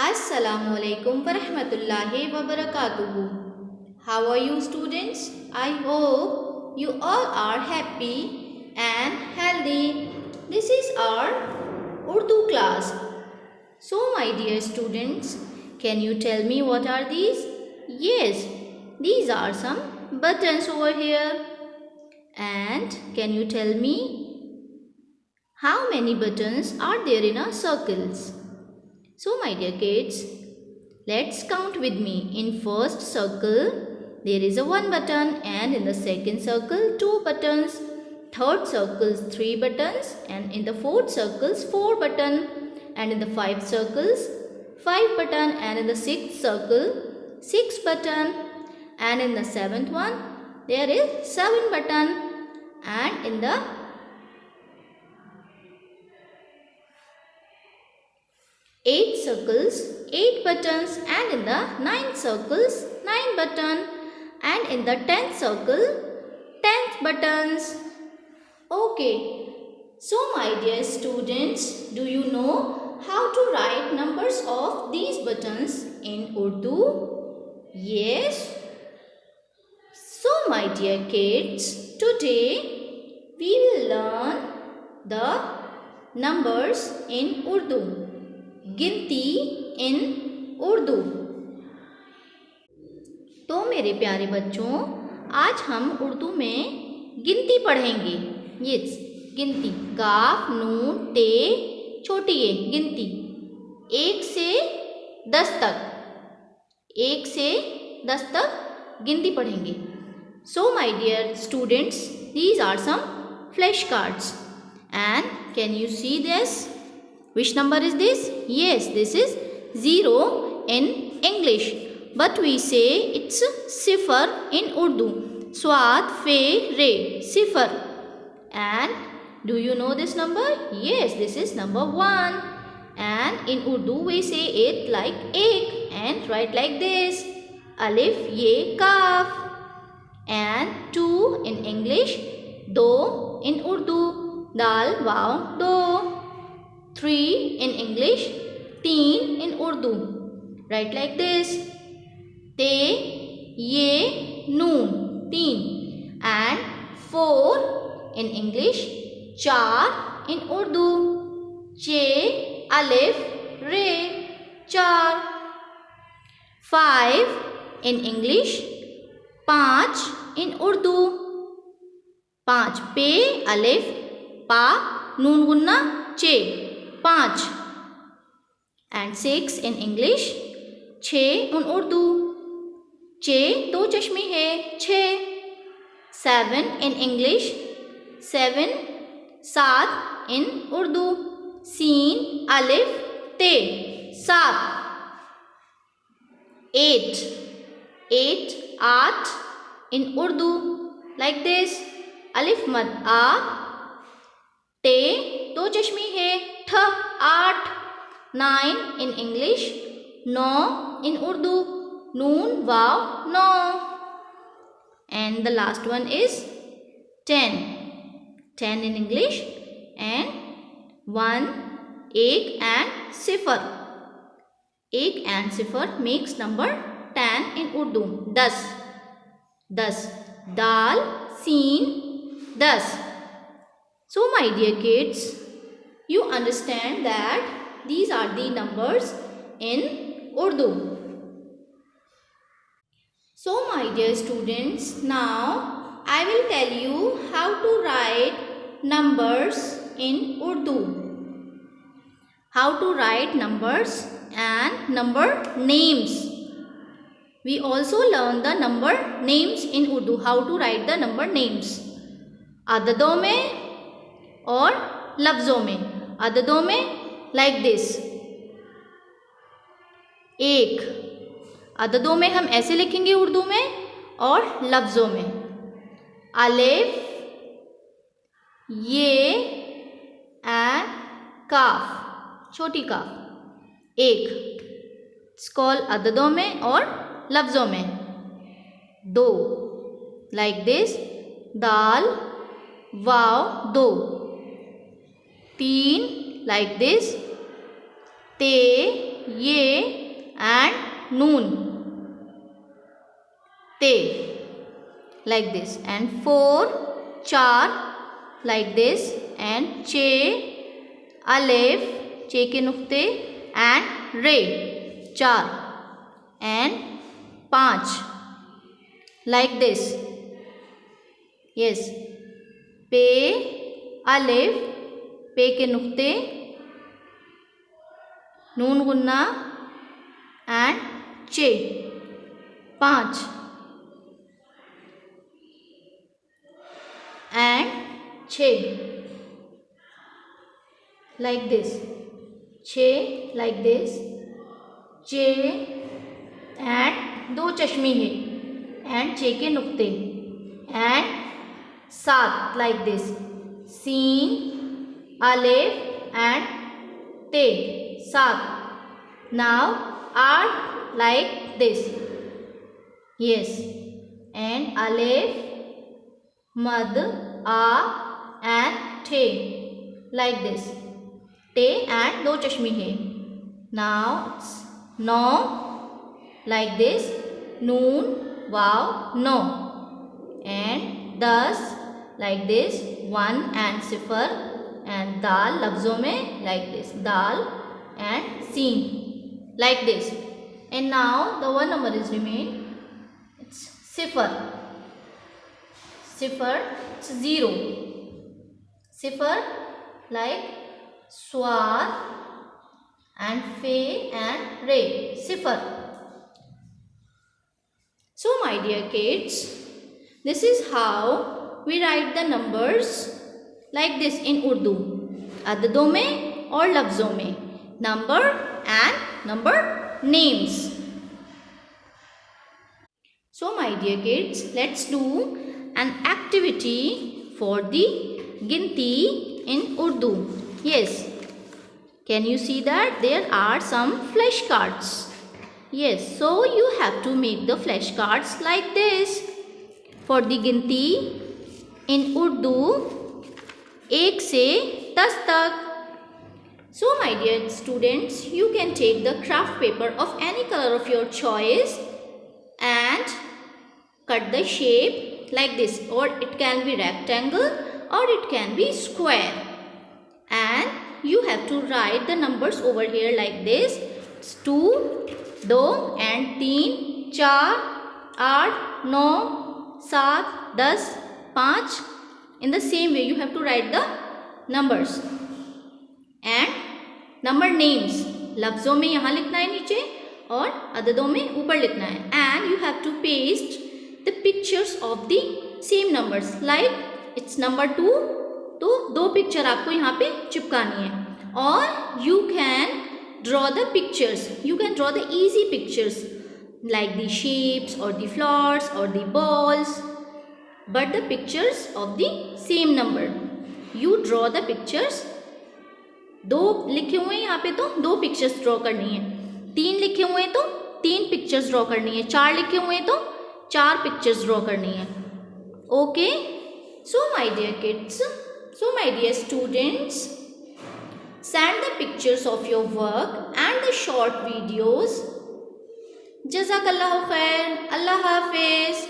Assalamu alaikum wa rahmatullahi wa barakatuhu. How are you students? I hope you all are happy and healthy. This is our Urdu class. So my dear students, can you tell me what are these? Yes, these are some buttons over here. And can you tell me how many buttons are there in our circles? So my dear kids, let's count with me. In first circle, there is a 1 button, and in the second circle, 2 buttons. Third circles, 3 buttons, and in the fourth circles, 4 buttons. And in the fifth circles, 5 buttons, and in the sixth circle, 6 buttons. And in the seventh one, there is 7 buttons. And in the 8 circles, 8 buttons, and in the 9 circles, 9 buttons, and in the 10th circle, 10th buttons. Okay, so my dear students, do you know how to write numbers of these buttons in Urdu? Yes. So my dear kids, today we will learn the numbers in Urdu. गिनती इन उर्दू। तो मेरे प्यारे बच्चों, आज हम उर्दू में गिनती पढ़ेंगे। ये गिनती काफ नून ते छोटी ए गिनती 1 से 10 तक, 1 से 10 तक गिनती पढ़ेंगे। So my dear students, these are some flash cards and can you see this? Which number is this? Yes, this is 0 in English, but we say it's sifar in Urdu. Swat fe re, sifar. And do you know this number? Yes, this is number 1. And in Urdu we say it like ek and write like this: alif ye kaf. And 2 in English, do in Urdu, dal waw do. 3 in English, teen in Urdu, write like this: te, ye, noon, teen. And 4 in English, char in Urdu, che, alif, re, char. 5 in English, पाँच in Urdu, पाँच पे, alif, pa, noon गुन्ना, चे, 5. And 6 in English, 6 in Urdu, चे 2 चश्मे है 6. 7 in English, 7 7 in Urdu, scene अलिफ ते 7. 8 8 in Urdu, like this: अलिफ मद आ, ते 2 चश्मे है 8. 9 in English, 9 in Urdu, noon waw no. And the last one is 10 in English, and 1 ek and sifar. Ek and sifar makes number 10 in Urdu. 10 dal seen 10. So my dear kids, you understand that these are the numbers in Urdu. So my dear students, now I will tell you how to write numbers in Urdu. How to write numbers and number names. We also learn the number names in Urdu. How to write the number names. अददों में और लफ्ज़ों में. अददों में like this: 1. अददों में हम ऐसे लिखेंगे उर्दू में, और लफ्ज़ों में अलिफ ये एंड काफ, छोटी काफ. 1 स्कॉल अददों में और लफ्ज़ों में. 2 like this: dal wow 2. 3 like this: ते ये noon, te, like this, and 4 char, like this, and che, alif, che ke nuqte, and re, char, and 5, like this. Yes, pe, alif, पे के नुक्ते, नून गुन्ना, एंड चे, 5, and 6, like this, 6, like this, चे, and 2 चश्मे है, and चे के नुक्ते, एंड 7, like this, सीन, alif, and te, 7. Now add like this. Yes, and alif, mad, a, and te, like this. Te and 2 chashmi hai. Now it's no, like this, noon, wow, no, and 10, like this, 1 and 0, and दाल लफ्ज़ों में like this, दाल and सीन, like this. And now the one number is remain, it's 0, it's 0, 0, like swar and fe and re, 0. So my dear kids, this is how we write the numbers like this in Urdu, अददों में और लफ्ज़ों में, number and number names. So my dear kids, let's do an activity for the ginti in Urdu. Yes, can you see that there are some flashcards? Yes, so you have to make the flashcards like this. For the ginti in Urdu, 1 से 10 तक. So my dear students, you can take the craft paper of any color of your choice and cut the shape like this, or it can be rectangle or it can be square, and you have to write the numbers over here like this. It's 2, 2 and 3, 4, 8, 9, 7, 10, 5. In the same way you have to write the numbers and number names. लफ्ज़ों में यहाँ लिखना है नीचे और अददों में ऊपर लिखना है. And you have to paste the pictures of the same numbers. Like it's number 2, तो 2 पिक्चर आपको यहाँ पे चिपकानी है. Or you can draw the pictures. You can draw the easy pictures like the shapes or the flowers or the balls. But the pictures of the same number, you draw the pictures. 2 लिखे हुए हैं यहाँ पे तो 2 pictures draw करनी है, 3 लिखे हुए हैं तो 3 पिक्चर्स ड्रॉ करनी है, 4 लिखे हुए हैं तो 4 पिक्चर्स ड्रॉ करनी है. Okay, so my dear kids, so my dear students, send the pictures of your work and the short videos. जज़ाकल्लाहु खैर. अल्लाह हाफिज़.